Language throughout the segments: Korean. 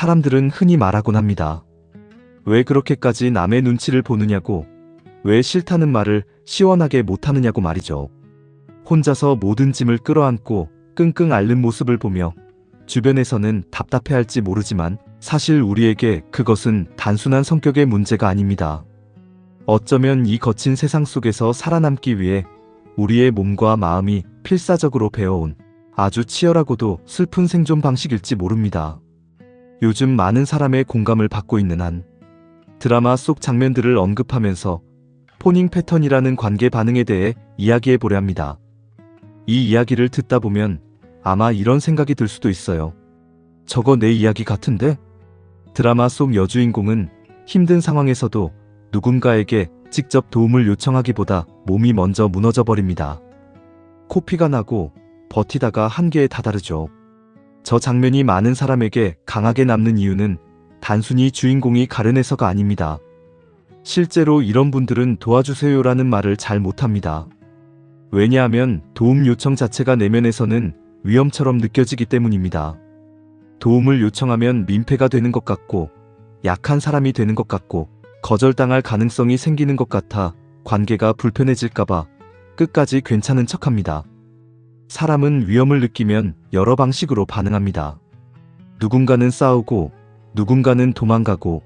사람들은 흔히 말하곤 합니다. 왜 그렇게까지 남의 눈치를 보느냐고, 왜 싫다는 말을 시원하게 못하느냐고 말이죠. 혼자서 모든 짐을 끌어안고 끙끙 앓는 모습을 보며 주변에서는 답답해할지 모르지만 사실 우리에게 그것은 단순한 성격의 문제가 아닙니다. 어쩌면 이 거친 세상 속에서 살아남기 위해 우리의 몸과 마음이 필사적으로 배워온 아주 치열하고도 슬픈 생존 방식일지 모릅니다. 요즘 많은 사람의 공감을 받고 있는 한 드라마 속 장면들을 언급하면서 포닝 패턴이라는 관계 반응에 대해 이야기해 보려 합니다. 이 이야기를 듣다 보면 아마 이런 생각이 들 수도 있어요. 저거 내 이야기 같은데? 드라마 속 여주인공은 힘든 상황에서도 누군가에게 직접 도움을 요청하기보다 몸이 먼저 무너져 버립니다. 코피가 나고 버티다가 한계에 다다르죠. 저 장면이 많은 사람에게 강하게 남는 이유는 단순히 주인공이 가련해서가 아닙니다. 실제로 이런 분들은 도와주세요라는 말을 잘 못합니다. 왜냐하면 도움 요청 자체가 내면에서는 위험처럼 느껴지기 때문입니다. 도움을 요청하면 민폐가 되는 것 같고 약한 사람이 되는 것 같고 거절당할 가능성이 생기는 것 같아 관계가 불편해질까봐 끝까지 괜찮은 척합니다. 사람은 위험을 느끼면 여러 방식으로 반응합니다. 누군가는 싸우고 누군가는 도망가고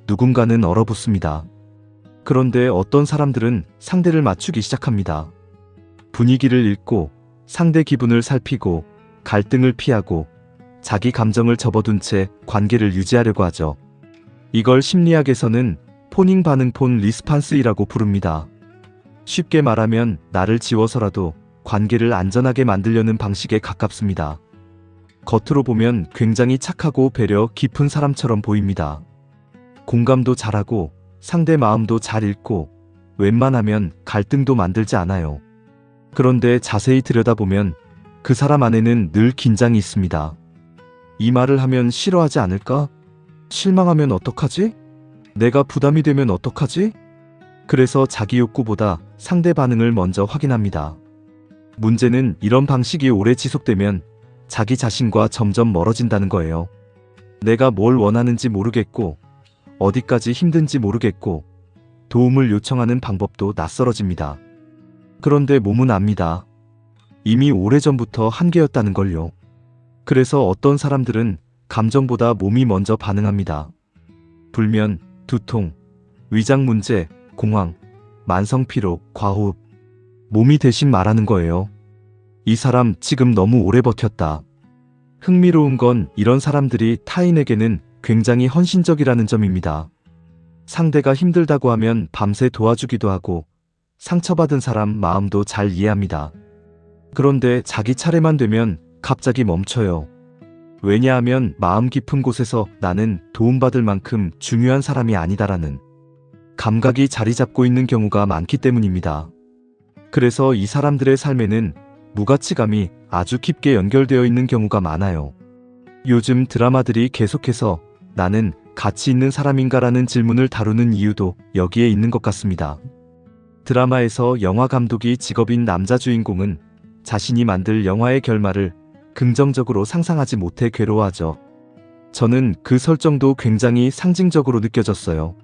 누군가는 얼어붙습니다. 그런데 어떤 사람들은 상대를 맞추기 시작합니다. 분위기를 읽고 상대 기분을 살피고 갈등을 피하고 자기 감정을 접어둔 채 관계를 유지하려고 하죠. 이걸 심리학에서는 포닝 반응 폰 리스판스이라고 부릅니다. 쉽게 말하면 나를 지워서라도 관계를 안전하게 만들려는 방식에 가깝습니다. 겉으로 보면 굉장히 착하고 배려 깊은 사람처럼 보입니다. 공감도 잘하고 상대 마음도 잘 읽고 웬만하면 갈등도 만들지 않아요. 그런데 자세히 들여다보면 그 사람 안에는 늘 긴장이 있습니다. 이 말을 하면 싫어하지 않을까? 실망하면 어떡하지? 내가 부담이 되면 어떡하지? 그래서 자기 욕구보다 상대 반응을 먼저 확인합니다. 문제는 이런 방식이 오래 지속되면 자기 자신과 점점 멀어진다는 거예요. 내가 뭘 원하는지 모르겠고 어디까지 힘든지 모르겠고 도움을 요청하는 방법도 낯설어집니다. 그런데 몸은 압니다. 이미 오래전부터 한계였다는 걸요. 그래서 어떤 사람들은 감정보다 몸이 먼저 반응합니다. 불면, 두통, 위장 문제, 공황, 만성피로, 과호흡. 몸이 대신 말하는 거예요. 이 사람 지금 너무 오래 버텼다. 흥미로운 건 이런 사람들이 타인에게는 굉장히 헌신적이라는 점입니다. 상대가 힘들다고 하면 밤새 도와주기도 하고 상처받은 사람 마음도 잘 이해합니다. 그런데 자기 차례만 되면 갑자기 멈춰요. 왜냐하면 마음 깊은 곳에서 나는 도움받을 만큼 중요한 사람이 아니다라는 감각이 자리 잡고 있는 경우가 많기 때문입니다. 그래서 이 사람들의 삶에는 무가치감이 아주 깊게 연결되어 있는 경우가 많아요. 요즘 드라마들이 계속해서 나는 가치 있는 사람인가라는 질문을 다루는 이유도 여기에 있는 것 같습니다. 드라마에서 영화 감독이 직업인 남자 주인공은 자신이 만들 영화의 결말을 긍정적으로 상상하지 못해 괴로워하죠. 저는 그 설정도 굉장히 상징적으로 느껴졌어요.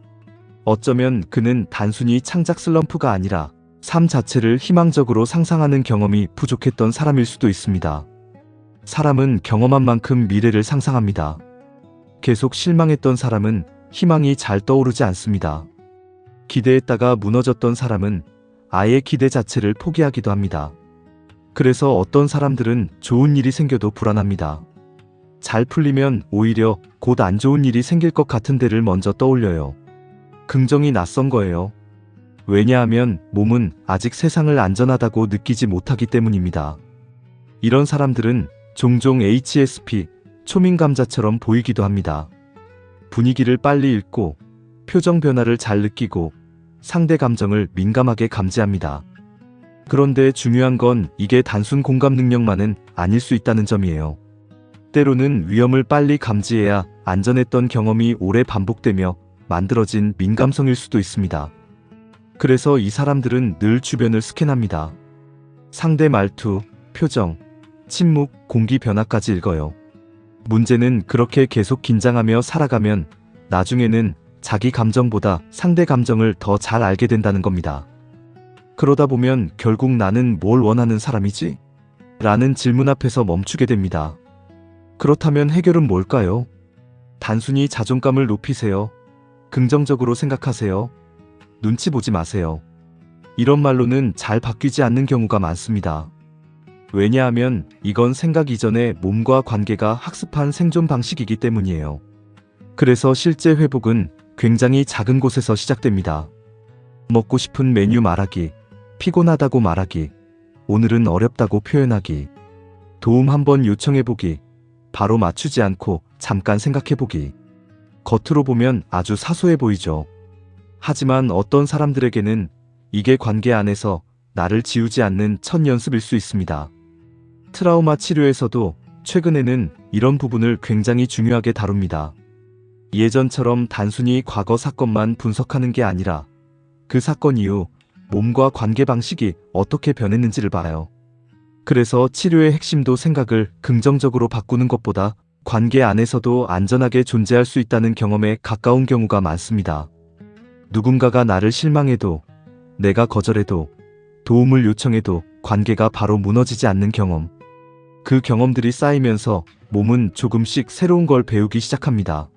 어쩌면 그는 단순히 창작 슬럼프가 아니라 삶 자체를 희망적으로 상상하는 경험이 부족했던 사람일 수도 있습니다. 사람은 경험한 만큼 미래를 상상합니다. 계속 실망했던 사람은 희망이 잘 떠오르지 않습니다. 기대했다가 무너졌던 사람은 아예 기대 자체를 포기하기도 합니다. 그래서 어떤 사람들은 좋은 일이 생겨도 불안합니다. 잘 풀리면 오히려 곧 안 좋은 일이 생길 것 같은 데를 먼저 떠올려요. 긍정이 낯선 거예요. 왜냐하면 몸은 아직 세상을 안전하다고 느끼지 못하기 때문입니다. 이런 사람들은 종종 HSP, 초민감자처럼 보이기도 합니다. 분위기를 빨리 읽고 표정 변화를 잘 느끼고 상대 감정을 민감하게 감지합니다. 그런데 중요한 건 이게 단순 공감 능력만은 아닐 수 있다는 점이에요. 때로는 위험을 빨리 감지해야 안전했던 경험이 오래 반복되며 만들어진 민감성일 수도 있습니다. 그래서 이 사람들은 늘 주변을 스캔합니다. 상대 말투, 표정, 침묵, 공기 변화까지 읽어요. 문제는 그렇게 계속 긴장하며 살아가면 나중에는 자기 감정보다 상대 감정을 더 잘 알게 된다는 겁니다. 그러다 보면 결국 나는 뭘 원하는 사람이지? 라는 질문 앞에서 멈추게 됩니다. 그렇다면 해결은 뭘까요? 단순히 자존감을 높이세요. 긍정적으로 생각하세요. 눈치 보지 마세요. 이런 말로는 잘 바뀌지 않는 경우가 많습니다. 왜냐하면 이건 생각 이전에 몸과 관계가 학습한 생존 방식이기 때문이에요. 그래서 실제 회복은 굉장히 작은 곳에서 시작됩니다. 먹고 싶은 메뉴 말하기, 피곤하다고 말하기, 오늘은 어렵다고 표현하기, 도움 한번 요청해보기, 바로 맞추지 않고 잠깐 생각해보기. 겉으로 보면 아주 사소해 보이죠. 하지만 어떤 사람들에게는 이게 관계 안에서 나를 지우지 않는 첫 연습일 수 있습니다. 트라우마 치료에서도 최근에는 이런 부분을 굉장히 중요하게 다룹니다. 예전처럼 단순히 과거 사건만 분석하는 게 아니라 그 사건 이후 몸과 관계 방식이 어떻게 변했는지를 봐요. 그래서 치료의 핵심도 생각을 긍정적으로 바꾸는 것보다 관계 안에서도 안전하게 존재할 수 있다는 경험에 가까운 경우가 많습니다. 누군가가 나를 실망해도, 내가 거절해도, 도움을 요청해도 관계가 바로 무너지지 않는 경험. 그 경험들이 쌓이면서 몸은 조금씩 새로운 걸 배우기 시작합니다.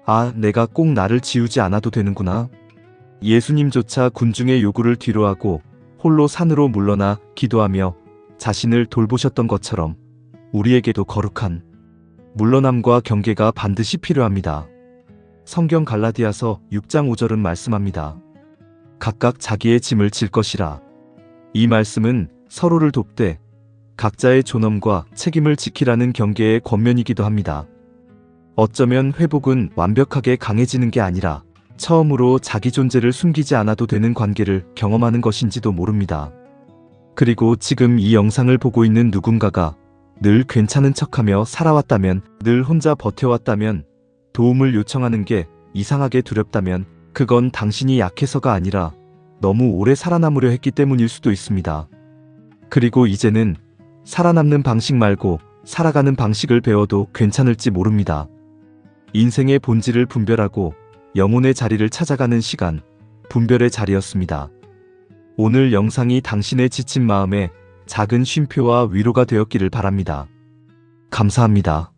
아, 내가 꼭 나를 지우지 않아도 되는구나. 예수님조차 군중의 요구를 뒤로하고 홀로 산으로 물러나 기도하며 자신을 돌보셨던 것처럼 우리에게도 거룩한 물러남과 경계가 반드시 필요합니다. 성경 갈라디아서 6장 5절은 말씀합니다. 각각 자기의 짐을 질 것이라. 이 말씀은 서로를 돕되 각자의 존엄과 책임을 지키라는 경계의 권면이기도 합니다. 어쩌면 회복은 완벽하게 강해지는 게 아니라 처음으로 자기 존재를 숨기지 않아도 되는 관계를 경험하는 것인지도 모릅니다. 그리고 지금 이 영상을 보고 있는 누군가가 늘 괜찮은 척하며 살아왔다면, 늘 혼자 버텨왔다면, 도움을 요청하는 게 이상하게 두렵다면 그건 당신이 약해서가 아니라 너무 오래 살아남으려 했기 때문일 수도 있습니다. 그리고 이제는 살아남는 방식 말고 살아가는 방식을 배워도 괜찮을지 모릅니다. 인생의 본질을 분별하고 영혼의 자리를 찾아가는 시간, 분별의 자리였습니다. 오늘 영상이 당신의 지친 마음에 작은 쉼표와 위로가 되었기를 바랍니다. 감사합니다.